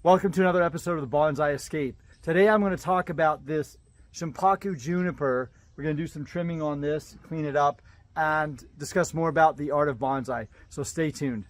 Welcome to another episode of the Bonsai Escape. Today I'm going to talk about this Shimpaku juniper. We're going to do some trimming on this, clean it up, and discuss more about the art of bonsai. So stay tuned.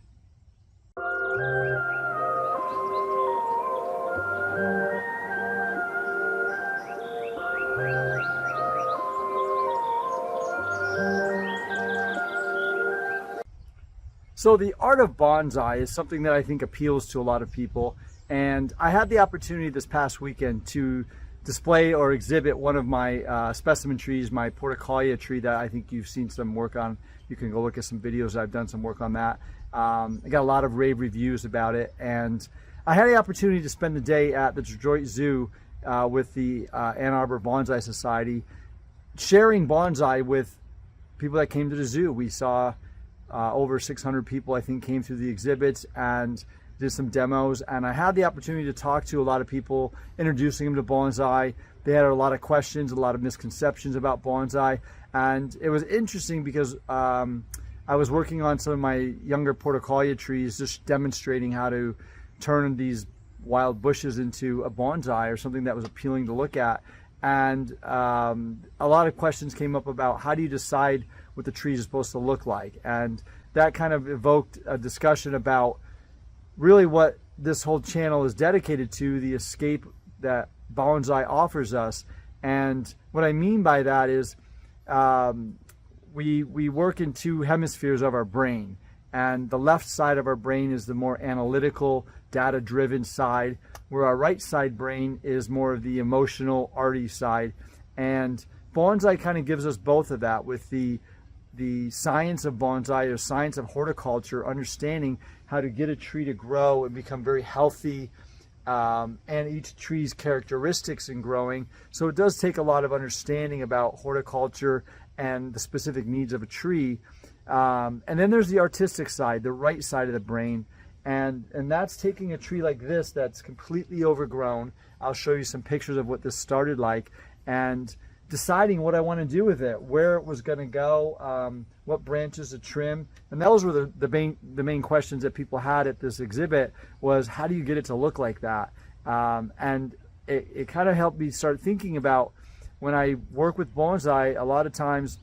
So the art of bonsai is something that I think appeals to a lot of people. And I had the opportunity this past weekend to display or exhibit one of my specimen trees, my Portucalia tree that I think you've seen some work on. You can go look at some videos. I've done some work on that. I got a lot of rave reviews about it. And I had the opportunity to spend the day at the Detroit Zoo with the Ann Arbor Bonsai Society, sharing bonsai with people that came to the zoo. We saw over 600 people, I think, came through the exhibits and did some demos, and I had the opportunity to talk to a lot of people, introducing them to bonsai. They had a lot of questions, a lot of misconceptions about bonsai, and it was interesting because I was working on some of my younger Portucalia trees, just demonstrating how to turn these wild bushes into a bonsai or something that was appealing to look at. And a lot of questions came up about how do you decide what the tree is supposed to look like, and that kind of evoked a discussion about really what this whole channel is dedicated to, the escape that bonsai offers us. And what I mean by that is we work in two hemispheres of our brain, and the left side of our brain is the more analytical, data-driven side, where our right side brain is more of the emotional, arty side. And bonsai kind of gives us both of that, with the science of bonsai, or science of horticulture, understanding how to get a tree to grow and become very healthy, and each tree's characteristics in growing. So it does take a lot of understanding about horticulture and the specific needs of a tree. And then there's the artistic side, the right side of the brain, and that's taking a tree like this that's completely overgrown. I'll show you some pictures of what this started like, and deciding what I want to do with it, where it was going to go, what branches to trim. And those were the main questions that people had at this exhibit, was how do you get it to look like that? And it kind of helped me start thinking about, when I work with bonsai, a lot of times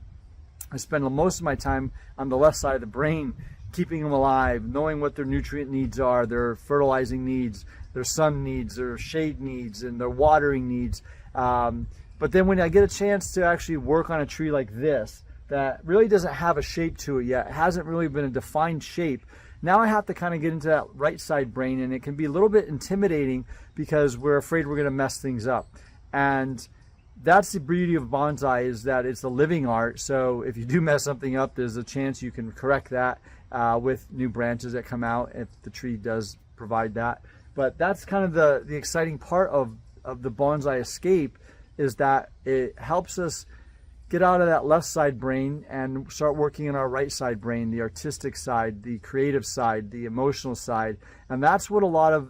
I spend most of my time on the left side of the brain, keeping them alive, knowing what their nutrient needs are, their fertilizing needs, their sun needs, their shade needs, and their watering needs. But then when I get a chance to actually work on a tree like this, that really doesn't have a shape to it yet, it hasn't really been a defined shape, now I have to kind of get into that right side brain, and it can be a little bit intimidating because we're afraid we're going to mess things up. And that's the beauty of bonsai, is that it's a living art. So if you do mess something up, there's a chance you can correct that with new branches that come out, if the tree does provide that. But that's kind of the exciting part of the bonsai escape, is that it helps us get out of that left side brain and start working in our right side brain, the artistic side, the creative side, the emotional side. And that's what a lot of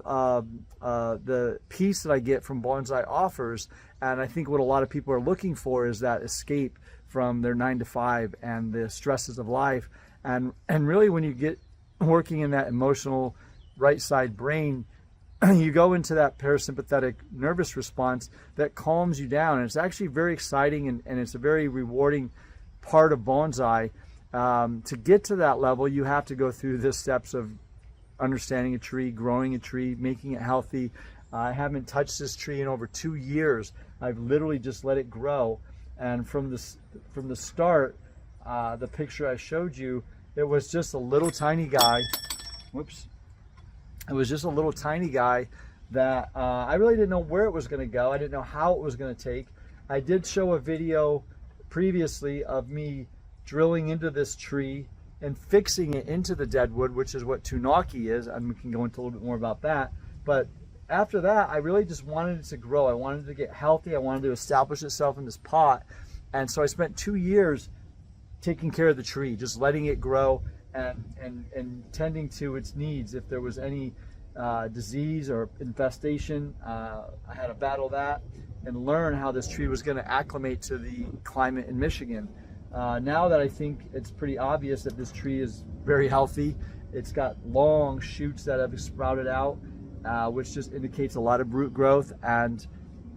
the peace that I get from bonsai offers. And I think what a lot of people are looking for is that escape from their 9-to-5 and the stresses of life. And really, when you get working in that emotional right side brain, you go into that parasympathetic nervous response that calms you down. And it's actually very exciting, and it's a very rewarding part of bonsai. To get to that level, you have to go through the steps of understanding a tree, growing a tree, making it healthy. I haven't touched this tree in over 2 years. I've literally just let it grow. And from the start, the picture I showed you, it was just a little tiny guy. Whoops. It was just a little tiny guy that I really didn't know where it was going to go. I didn't know how it was going to take. I did show a video previously of me drilling into this tree and fixing it into the deadwood, which is what Tunaki is, and we can go into a little bit more about that. But after that, I really just wanted it to grow. I wanted it to get healthy. I wanted to establish itself in this pot. And so I spent 2 years taking care of the tree, just letting it grow and tending to its needs. If there was any disease or infestation, I had to battle that and learn how this tree was going to acclimate to the climate in Michigan. Now that I think it's pretty obvious that this tree is very healthy, it's got long shoots that have sprouted out. which just indicates a lot of root growth and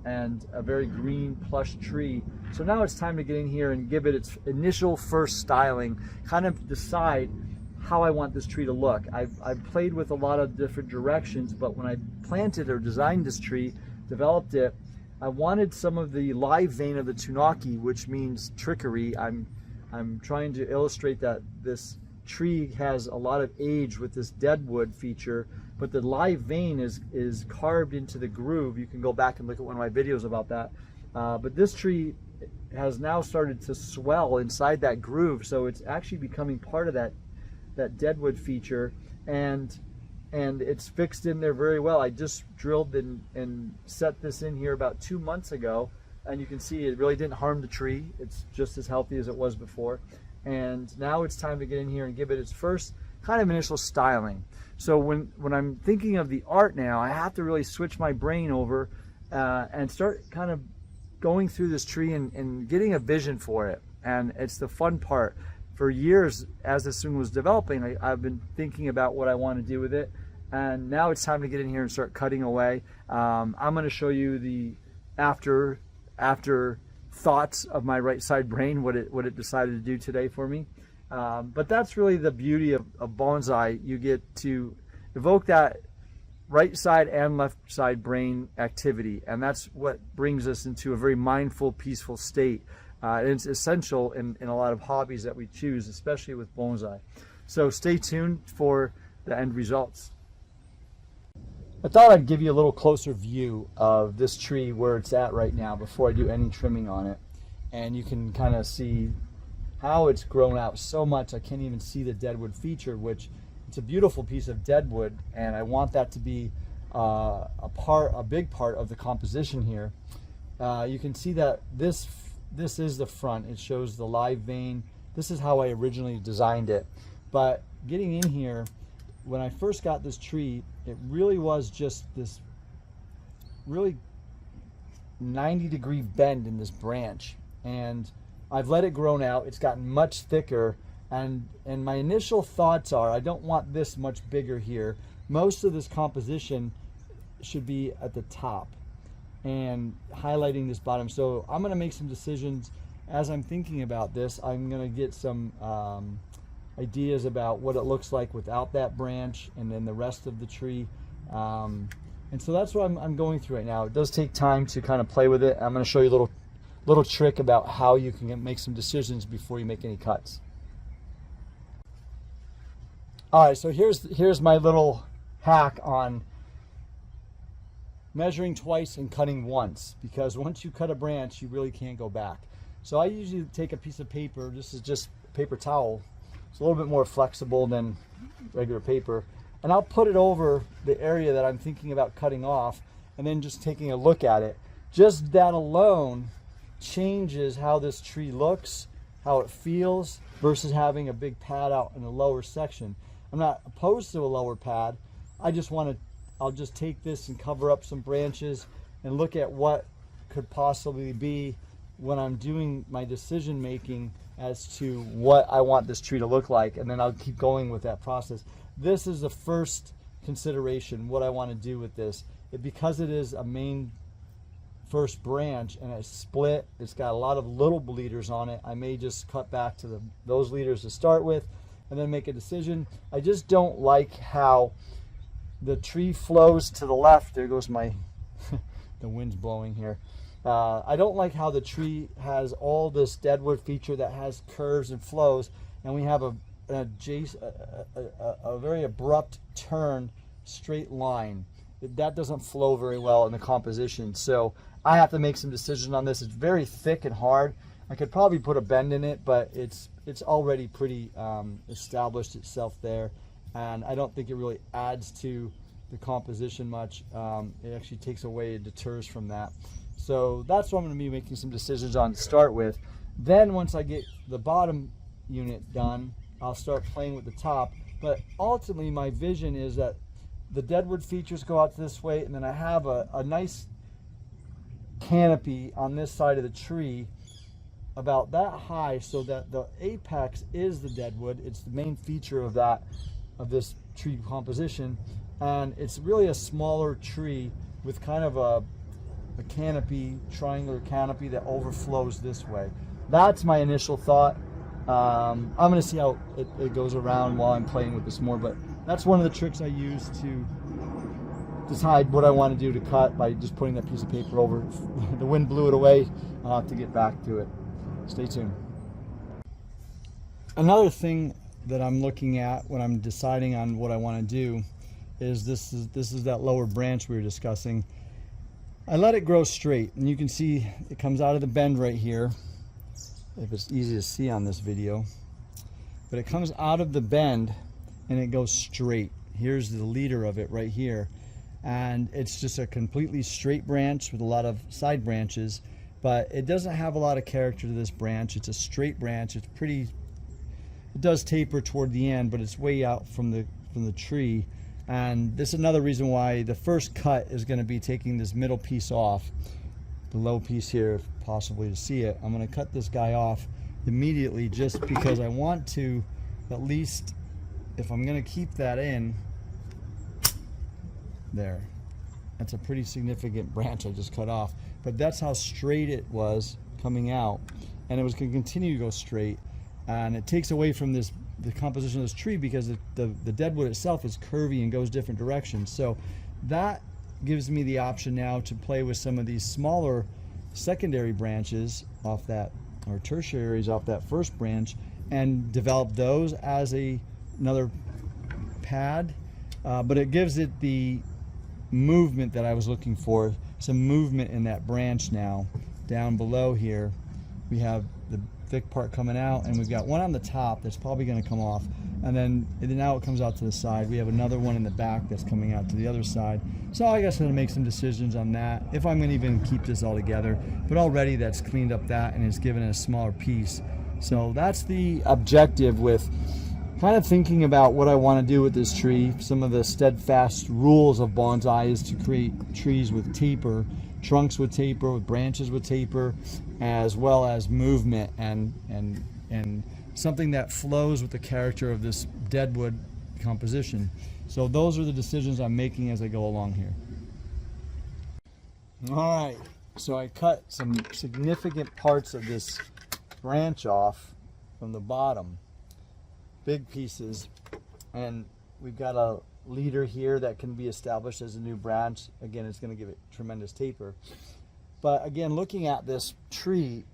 a very green plush tree. So now it's time to get in here and give it its initial first styling, kind of decide how I want this tree to look. I've played with a lot of different directions, but when I planted or designed this tree, developed it, I wanted some of the live vein of the Tunaki, which means trickery. I'm trying to illustrate that this tree has a lot of age with this deadwood feature, but the live vein is carved into the groove. You can go back and look at one of my videos about that. But this tree has now started to swell inside that groove, so it's actually becoming part of that deadwood feature, and it's fixed in there very well. I just drilled and set this in here about 2 months ago, and you can see it really didn't harm the tree. It's just as healthy as it was before. And now it's time to get in here and give it its first kind of initial styling. So when I'm thinking of the art now, I have to really switch my brain over and start kind of going through this tree and getting a vision for it. And it's the fun part. For years, as this thing was developing, I've been thinking about what I want to do with it. And now it's time to get in here and start cutting away. I'm going to show you the after thoughts of my right side brain, what it decided to do today for me. But that's really the beauty of bonsai. You get to evoke that right side and left side brain activity, and that's what brings us into a very mindful, peaceful state. It's essential in a lot of hobbies that we choose, especially with bonsai. So stay tuned for the end results. I thought I'd give you a little closer view of this tree where it's at right now before I do any trimming on it. And you can kind of see how it's grown out so much I can't even see the deadwood feature, which it's a beautiful piece of deadwood, and I want that to be a big part of the composition here. You can see that this is the front. It shows the live vein. This is how I originally designed it. But getting in here, when I first got this tree, it really was just this really 90-degree bend in this branch, and I've let it grow out. It's gotten much thicker, and my initial thoughts are I don't want this much bigger here. Most of this composition should be at the top and highlighting this bottom. So I'm going to make some decisions as I'm thinking about this. I'm going to get some ideas about what it looks like without that branch and then the rest of the tree. And so that's what I'm going through right now. It does take time to kind of play with it. I'm going to show you a little trick about how you can make some decisions before you make any cuts. All right, so here's my little hack on measuring twice and cutting once, because once you cut a branch, you really can't go back. So I usually take a piece of paper. This is just paper towel. It's a little bit more flexible than regular paper. And I'll put it over the area that I'm thinking about cutting off, and then just taking a look at it. Just that alone changes how this tree looks, how it feels, versus having a big pad out in the lower section. I'm not opposed to a lower pad. I'll just take this and cover up some branches and look at what could possibly be when I'm doing my decision making as to what I want this tree to look like, and then I'll keep going with that process. This is the first consideration, what I want to do with this. Because it is a main first branch and it's split, it's got a lot of little leaders on it, I may just cut back to those leaders to start with and then make a decision. I just don't like how the tree flows to the left. There goes my the wind's blowing here. I don't like how the tree has all this deadwood feature that has curves and flows, and we have a very abrupt turn, straight line. That doesn't flow very well in the composition. So I have to make some decisions on this. It's very thick and hard. I could probably put a bend in it, but it's already pretty established itself there, and I don't think it really adds to the composition much. It actually takes away, it deters from that. So that's what I'm going to be making some decisions on to start with. Then once I get the bottom unit done, I'll start playing with the top. But ultimately my vision is that the deadwood features go out this way, and then I have a nice canopy on this side of the tree about that high, so that the apex is the deadwood. It's the main feature of this tree composition. and it's really a smaller tree with kind of a canopy, triangular canopy that overflows this way. That's my initial thought. I'm going to see how it goes around while I'm playing with this more, but that's one of the tricks I use to decide what I want to do to cut, by just putting that piece of paper over. The wind blew it away. I'll have to get back to it. Stay tuned. Another thing that I'm looking at when I'm deciding on what I want to do is this is that lower branch we were discussing. I let it grow straight, and you can see it comes out of the bend right here, if it's easy to see on this video. But it comes out of the bend and it goes straight. Here's the leader of it right here, and it's just a completely straight branch with a lot of side branches, but it doesn't have a lot of character to this branch. It's a straight branch. It's pretty, it does taper toward the end, but it's way out from the tree. And this is another reason why the first cut is going to be taking this middle piece off, the low piece here, if possibly to see it. I'm going to cut this guy off immediately, just because I want to, at least if I'm going to keep that in there. That's a pretty significant branch I just cut off, but that's how straight it was coming out, and it was going to continue to go straight, and it takes away from the composition of this tree, because the deadwood itself is curvy and goes different directions. So that gives me the option now to play with some of these smaller secondary branches off that, or tertiaries off that first branch, and develop those as another pad. But it gives it the movement that I was looking for, some movement in that branch. Now down below here we have the thick part coming out, and we've got one on the top that's probably going to come off, and then now it comes out to the side. We have another one in the back that's coming out to the other side. So I guess I'm going to make some decisions on that, if I'm going to even keep this all together. But already that's cleaned up that, and it's given it a smaller piece. So that's the objective with kind of thinking about what I want to do with this tree. Some of the steadfast rules of bonsai is to create trees with taper, trunks with taper, with branches with taper, as well as movement and something that flows with the character of this deadwood composition. So those are the decisions I'm making as I go along here. All right, so I cut some significant parts of this branch off from the bottom, big pieces, and we've got a leader here that can be established as a new branch. Again, it's going to give it tremendous taper. But again, looking at this tree,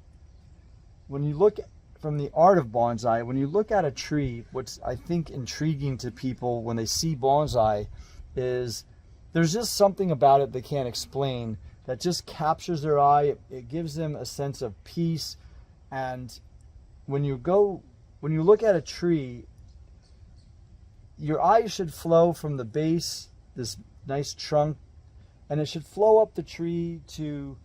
when you look from the art of bonsai, when you look at a tree, what's I think intriguing to people when they see bonsai is there's just something about it they can't explain that just captures their eye. It gives them a sense of peace. And when you look at a tree, your eyes should flow from the base, this nice trunk, and it should flow up the tree to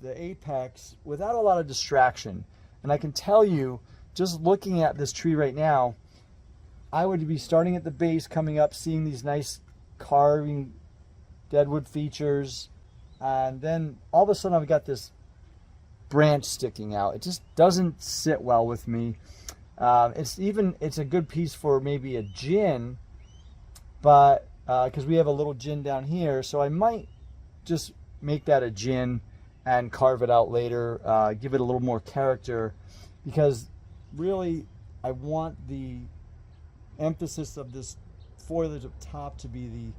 the apex without a lot of distraction. And I can tell you, just looking at this tree right now, I would be starting at the base, coming up, seeing these nice carving deadwood features, and then all of a sudden I've got this branch sticking out. It just doesn't sit well with me. It's a good piece for maybe a gin, but because we have a little gin down here, so I might just make that a gin and carve it out later, give it a little more character, because really I want the emphasis of this foliage up top to be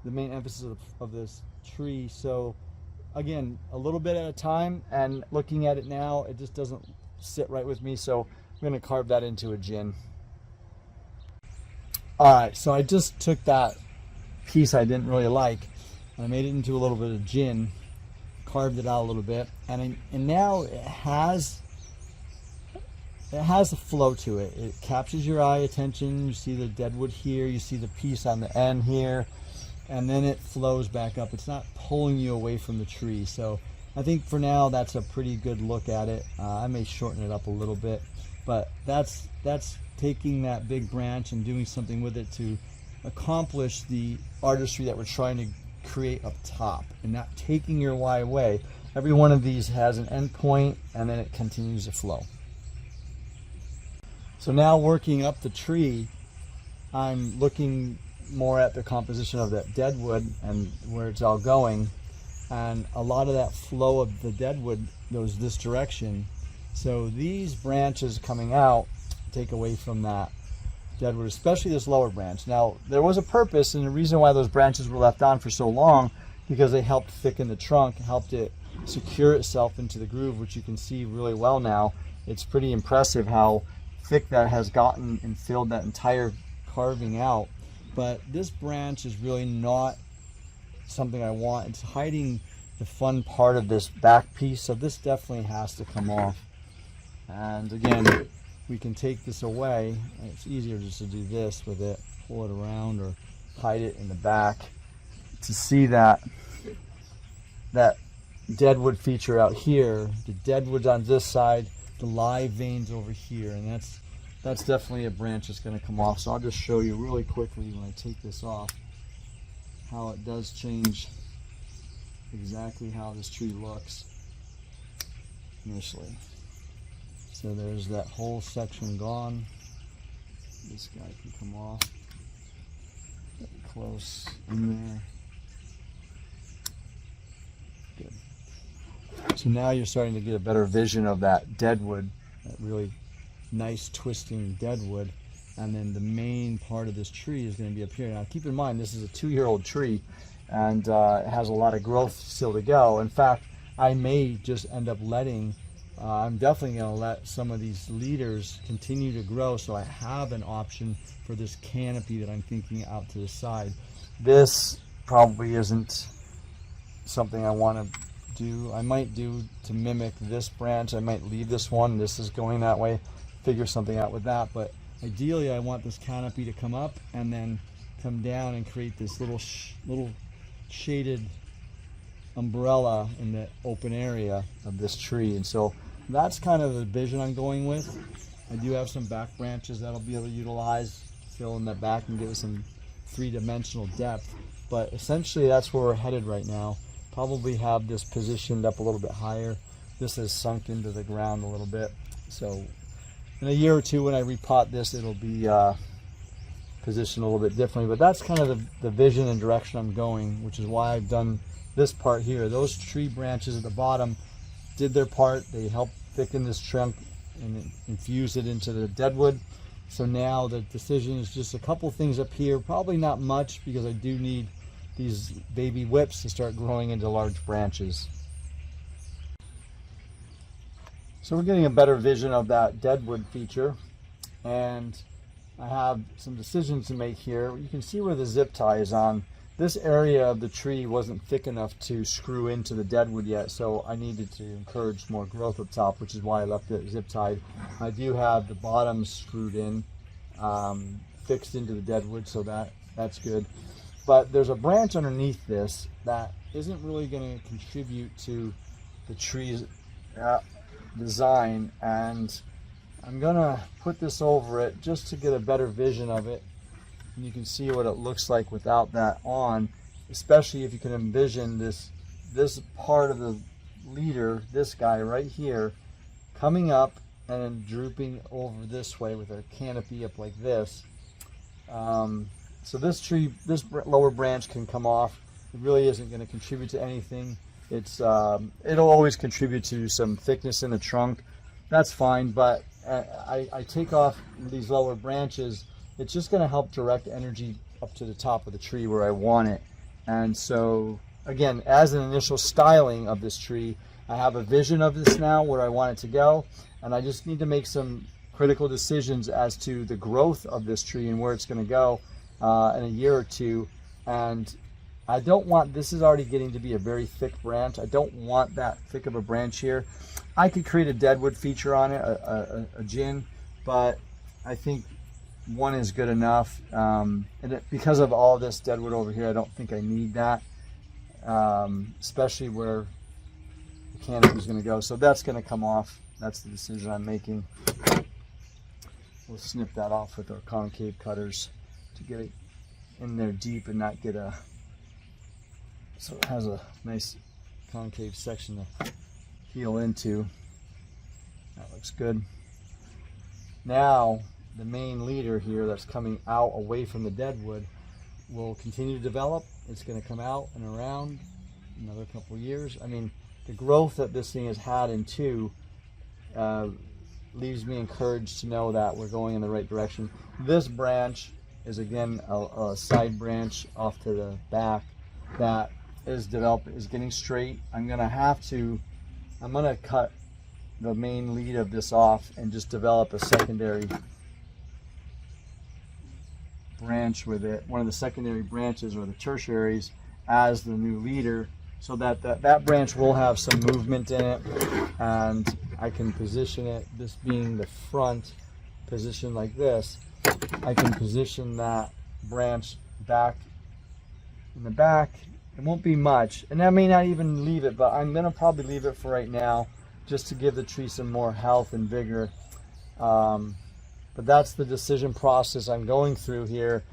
the main emphasis of this tree. So again, a little bit at a time, and looking at it now, it just doesn't sit right with me, so I'm going to carve that into a gin. Alright, so I just took that piece I didn't really like, and I made it into a little bit of gin, carved it out a little bit, and now it has a flow to it. It captures your eye attention. You see the deadwood here, you see the piece on the end here, and then it flows back up. It's not pulling you away from the tree. So I think for now that's a pretty good look at it. I may shorten it up a little bit, but that's taking that big branch and doing something with it to accomplish the artistry that we're trying to create up top, and not taking your eye away. Every one of these has an end point, and then it continues to flow. So now, working up the tree, I'm looking more at the composition of that deadwood and where it's all going, and a lot of that flow of the deadwood goes this direction. So these branches coming out take away from that deadwood, especially this lower branch. Now, there was a purpose and the reason why those branches were left on for so long, because they helped thicken the trunk, helped it secure itself into the groove, which you can see really well now. It's pretty impressive how thick that has gotten and filled that entire carving out. But this branch is really not something I want. It's hiding the fun part of this back piece, so this definitely has to come off. And again, we can take this away, and it's easier just to do this with it, pull it around or hide it in the back to see that deadwood feature out here. The deadwood's on this side, the live veins over here, and that's definitely a branch that's going to come off. So I'll just show you really quickly when I take this off how it does change exactly how this tree looks initially. So there's that whole section gone. This guy can come off. Get close in there. Good. So now you're starting to get a better vision of that deadwood, that really nice twisting deadwood. And then the main part of this tree is going to be up here. Now keep in mind, this is a 2-year-old tree, and it has a lot of growth still to go. In fact, I may just end up letting, I'm definitely going to let some of these leaders continue to grow, so I have an option for this canopy that I'm thinking out to the side. This probably isn't something I want to do. I might do to mimic this branch. I might leave this one. This is going that way. Figure something out with that. But ideally, I want this canopy to come up and then come down and create this little shaded umbrella in the open area of this tree. And so that's kind of the vision I'm going with. I do have some back branches that I'll be able to utilize, fill in the back and give it some 3-dimensional depth. But essentially that's where we're headed right now. Probably have this positioned up a little bit higher. This has sunk into the ground a little bit. So in a year or two when I repot this, it'll be positioned a little bit differently. But that's kind of the vision and direction I'm going, which is why I've done this part here. Those tree branches at the bottom did their part. They helped thicken this trunk and infuse it into the deadwood. So now the decision is just a couple things up here, probably not much, because I do need these baby whips to start growing into large branches. So we're getting a better vision of that deadwood feature, and I have some decisions to make here. You can see where the zip tie is on. This area of the tree wasn't thick enough to screw into the deadwood yet, so I needed to encourage more growth up top, which is why I left it zip tied. I do have the bottoms screwed in, fixed into the deadwood, so that's good. But there's a branch underneath this that isn't really going to contribute to the tree's design, and I'm going to put this over it just to get a better vision of it. And you can see what it looks like without that on, especially if you can envision this part of the leader, this guy right here, coming up and then drooping over this way with a canopy up like this. So this lower branch can come off. It really isn't going to contribute to anything. It'll always contribute to some thickness in the trunk. That's fine, but I take off these lower branches. It's just going to help direct energy up to the top of the tree where I want it. And so again, as an initial styling of this tree, I have a vision of this now where I want it to go, and I just need to make some critical decisions as to the growth of this tree and where it's going to go in a year or two. And I don't want, this is already getting to be a very thick branch. I don't want that thick of a branch here. I could create a deadwood feature on it, a gin, but I think one is good enough. Because of all this deadwood over here, I don't think I need that, especially where the canopy is going to go. So that's going to come off. That's the decision I'm making. We'll snip that off with our concave cutters to get it in there deep and not get a, so it has a nice concave section to heal into. That looks good. Now the main leader here that's coming out away from the deadwood, will continue to develop. It's going to come out and around another couple of years. I mean, the growth that this thing has had in two leaves me encouraged to know that we're going in the right direction. This branch is again a side branch off to the back that is getting straight. I'm gonna cut the main lead of this off and just develop a secondary branch with it, one of the secondary branches or the tertiaries as the new leader, so that that branch will have some movement in it, and I can position it, this being the front position like this, I can position that branch back in the back. It won't be much, and I may not even leave it, but I'm gonna probably leave it for right now just to give the tree some more health and vigor. But that's the decision process I'm going through here.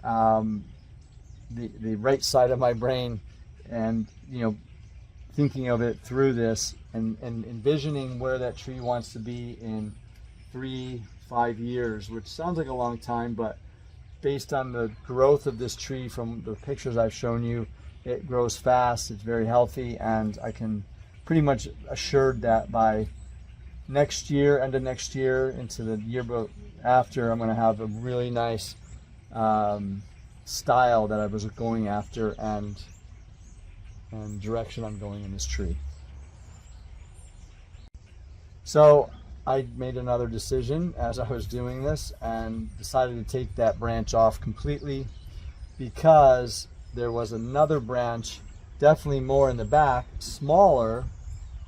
The right side of my brain, and thinking of it through this and envisioning where that tree wants to be in 3-5 years, which sounds like a long time, but based on the growth of this tree from the pictures I've shown you, it grows fast, it's very healthy, and I can pretty much assured that by next year, end of next year into the year after, I'm going to have a really nice style that I was going after and direction I'm going in this tree. So I made another decision as I was doing this and decided to take that branch off completely, because there was another branch, definitely more in the back, smaller,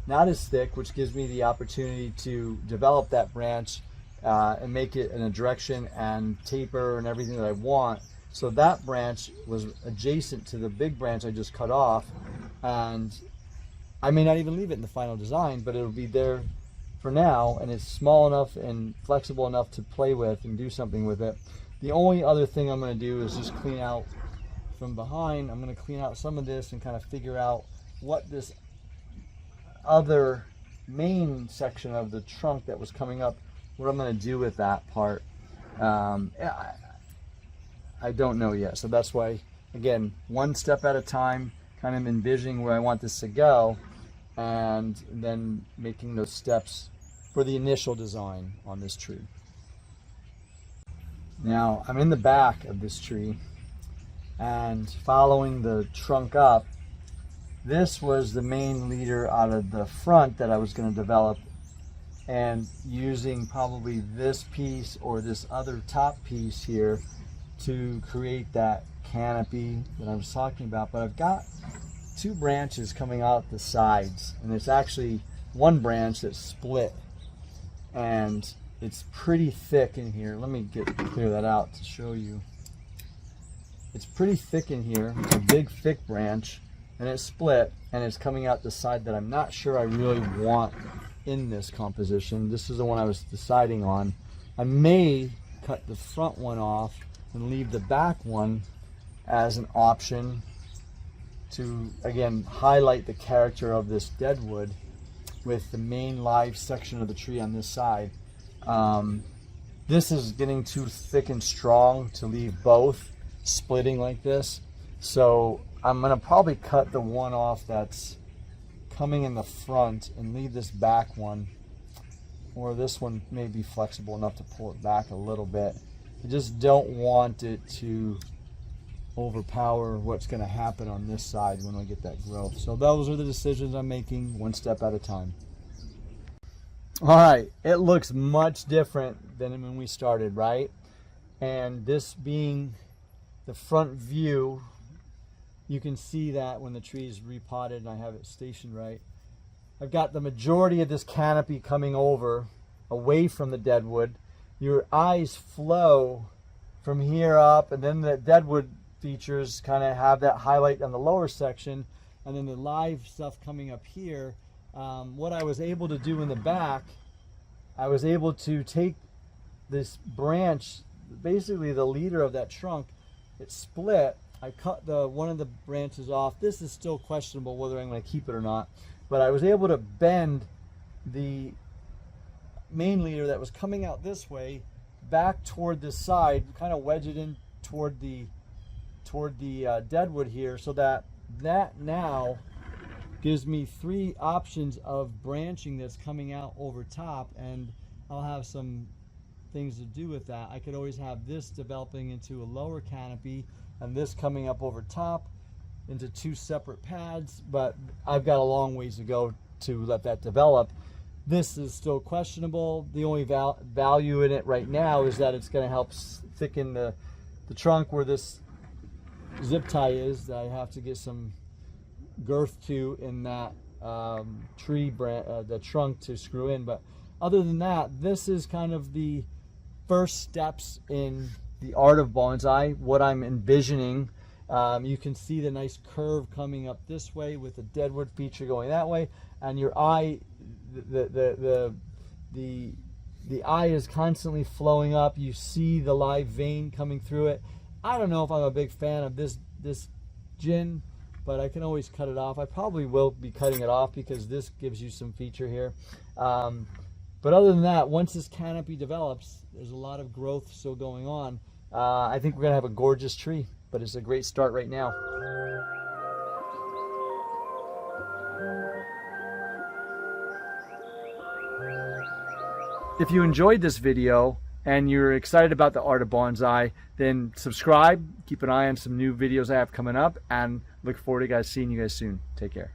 not as thick, which gives me the opportunity to develop that branch and make it in a direction and taper and everything that I want. So that branch was adjacent to the big branch I just cut off, and I may not even leave it in the final design, but it'll be there for now, and it's small enough and flexible enough to play with and do something with it. The only other thing I'm going to do is just clean out from behind. I'm going to clean out some of this and kind of figure out what this other main section of the trunk that was coming up, what I'm going to do with that part. I don't know yet, so that's why, again, one step at a time, kind of envisioning where I want this to go, and then making those steps for the initial design on this tree. Now I'm in the back of this tree and following the trunk up. This was the main leader out of the front that I was going to develop, and using probably this piece or this other top piece here to create that canopy that I was talking about. But I've got two branches coming out the sides, and it's actually one branch that's split, and it's pretty thick in here. Let me clear that out to show you. It's pretty thick in here. It's a big thick branch, and it's split, and it's coming out the side that I'm not sure I really want in this composition. This is the one I was deciding on. I may cut the front one off and leave the back one as an option to, again, highlight the character of this deadwood with the main live section of the tree on this side. This is getting too thick and strong to leave both splitting like this, so I'm gonna probably cut the one off that's coming in the front and leave this back one, or this one may be flexible enough to pull it back a little bit. I just don't want it to overpower what's going to happen on this side when I get that growth. So those are the decisions I'm making, one step at a time. All right, it looks much different than when we started, right? And this being the front view, you can see that when the tree is repotted and I have it stationed right. I've got the majority of this canopy coming over away from the deadwood. Your eyes flow from here up, and then the deadwood features kind of have that highlight on the lower section, and then the live stuff coming up here. What I was able to do in the back, I was able to take this branch, basically the leader of that trunk, it split. I cut one of the branches off. This is still questionable whether I'm going to keep it or not, but I was able to bend the main leader that was coming out this way back toward this side, kind of wedge it in toward toward the deadwood here, so that now gives me 3 options of branching that's coming out over top, and I'll have some things to do with that. I could always have this developing into a lower canopy and this coming up over top into 2 separate pads, but I've got a long ways to go to let that develop. This is still questionable. The only value in it right now is that it's going to help thicken the trunk where this zip tie is, that I have to get some girth to in that the trunk to screw in. But other than that, this is kind of the first steps in the art of bonsai, what I'm envisioning. You can see the nice curve coming up this way with the deadwood feature going that way, and your eye, the eye is constantly flowing up. You see the live vein coming through it. I don't know if I'm a big fan of this gin, but I can always cut it off. I probably will be cutting it off because this gives you some feature here. But other than that, once this canopy develops, there's a lot of growth still going on. I think we're gonna have a gorgeous tree, but it's a great start right now. If you enjoyed this video and you're excited about the art of bonsai, then subscribe, keep an eye on some new videos I have coming up, and look forward to seeing you guys soon. Take care.